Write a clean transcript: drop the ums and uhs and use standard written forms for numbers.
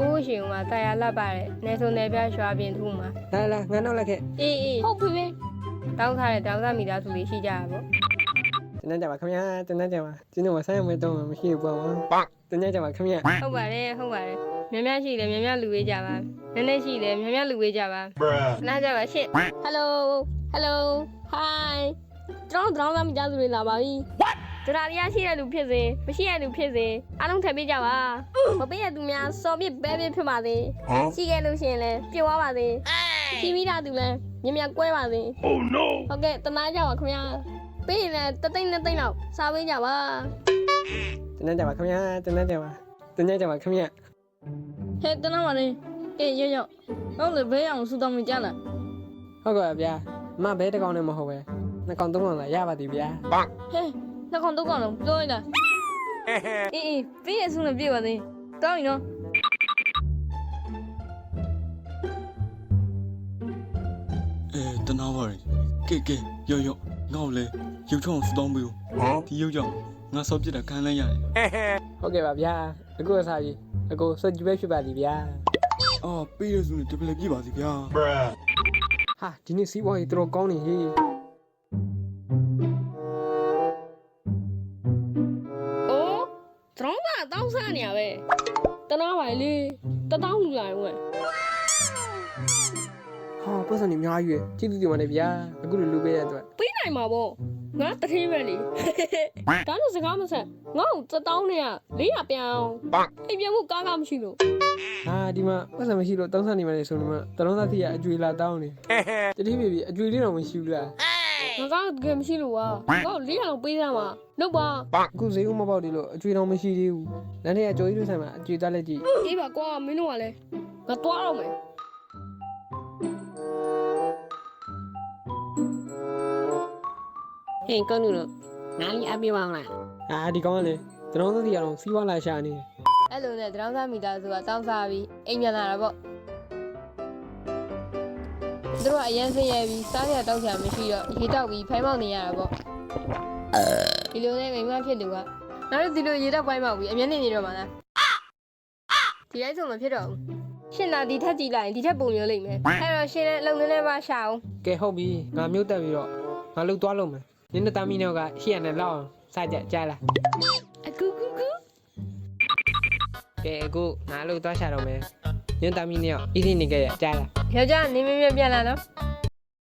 ကိုရှင်ကတာယာလှပါတယ်နေစုံနေပြရွာပြင်ထူးမှာ လာလာငါနောက်လိုက်ခဲ့ အေး ဟုတ်ပြီ တောင်းထားတဲ့တောင်းစားမိသားစုလေးရှိကြတာပေါ့ တန်းကြပါခင်ဗျာတန်းကြပါကျင်းတော့ဆိုင်မတော့မရှိဘူးပေါ့တန်းကြပါခင်ဗျာ ဟုတ်ပါတယ်များများရှိတယ်များများလူဝေးကြပါနည်းနည်းရှိတယ်များများလူဝေးကြပါနားကြပါရှင့် ဟယ်လိုဟယ်လိုဟိုင်းကျွန်တော်တို့မိသားစုတွေလာပါပြီ ဒရာရီယာရှိတဲ့လူဖြစ်စေမရှိတဲ့လူဖြစ်စေအားလုံးထည့်ပေးကြပါ မပေးရသူများစော်ပြစ်ဘဲပြစ်ဖြစ်ပါစေ ရှိခဲ့လို့ရှိရင်လည်းပြုတ်သွားပါစေ ရှိပြီးသားသူလည်းမြင်ကွဲပါစေ Oh no! ဟုတ်ကဲ့တနာကြပါခင်ဗျာပေးရင်လည်းတသိန်းနှစ်သိန်းလောက်စားပေးကြပါ တန်းကြပါခင်ဗျာတန်းကြပါခင်ဗျာ ဟဲ့တနာပါလေအေးရောဟုတ်လေဘဲအောင်ဆူတောင်းမကြလား ဟုတ်ကဲ့ဗျာမဘဲတကောင်နဲ့မဟုတ်ပဲနှစ်ကောင်သုံးကောင်လာရပါသည်ဗျာ ဟဲ့နှစ်ကောင်သုံးကောင်လုံးပြောလိုက်တာအေးပေးရစုနဲ့ပြေပါသေးတောင်းရင်နော် တနာပါရီကဲရောငါ့ကိုလေရုပ်ချောင်းစတောင်းပေးဦးဒီရုပ်ကြောင့်ငါစောပြစ်တာခံလိုက်ရတယ် ဟုတ်ကဲ့ပါဗျာအခုအစားကြီးအခုစွတ်ကြည့်ပဲဖြစ်ပါသည်ဗျာ အော်ပေးရစုနဲ့တပလက်ပြပါစီဗျာ Bruh. ဟာဒီနေ့စီးပွားရေးတော်ကောင်းနေဟေး အိုးဒရောင်းကတောင်းစားနေရပဲတနာပါလေတတောင်းလူလာရွယ် ဟာပတ်စံနေအများကြီးပဲကြည့်သူတွေမှလည်းဗျာအခုလိုလူပေးရတဲ့အတွက် ပေးနိုင်မှာပေါ့ငါတထေးပဲလေဒါလို့စကားမဆက်ငါ့ကိုတတောင်းနဲ့400ပြန်အောင်အိမ်ပြန်ဖို့ကားမရှိလို့ ဟာဒီမှာပတ်စံမရှိလို့တောင်းဆနေမှလည်းဆိုနေမှတလုံးသားတိရအကျွေလာတောင်းနေတတိပြေအကျွေလေးတော့မရှိဘူးလား ငါကတကယ်မရှိလို့ကွာငါ့ကို400လောက်ပေးစမ်းပါလုပ်ပါ အခုဈေးဦးမပေါက်သေးလို့အကျွေတော့မရှိသေးဘူးလမ်းထဲကကြော်ကြီးတို့ဆိုင်မှာအကျွေသားလက်ကြည့် အေးပါကွာမင်းတို့ကလည်းငါတွားတော့မယ် ဟေးကောင်းလို့ငါလေးအပြေးပါအောင်လား အာဒီကောင်ကလေတလုံးသားတိရတော့စီးပွားလာရှာနေ အဲ့လိုနဲ့တောင်းစားမိသားစုကတောင်းစားပြီးအိမ်ပြန်လာတာပေါ့သူတို့ကအရင်ဆင်းရဲပြီးစားရတောက်ချာမရှိတော့ရေတောက်ပြီးဖိုင်းပေါက်နေရတာပေါ့ဒီလိုနဲ့မိမဖြစ်သူကနောက်တော့ဒီလိုရေတောက်ဖိုင်းပေါက်ပြီးအမျက်နေနေတော့မှလားဒီလိုက်ဆိုမဖြစ်တော့ဘူးရှင်သာဒီထက်ကြည့်လိုက်ရင်ဒီထက်ပုံမျိုးလိမ့်မယ်အဲ့တော့ရှင်လည်းအလုံးနဲ့ပါရှာအောင် ကဲဟုတ်ပြီငါမျိုးတက်ပြီးတော့ငါလှုပ်သွားလို့မယ်နင်းတမီနောက်ကရှေ့ရနဲ့လောက်အောင်စကြကြားလား အကူကူကူ ကဲအခုငါလှုပ်သွားရှာတော့မယ်နင်းတမီနောက်အီးစီနေကြရကြားလား ယောက်ျားနေမင်းပြန်လာနော်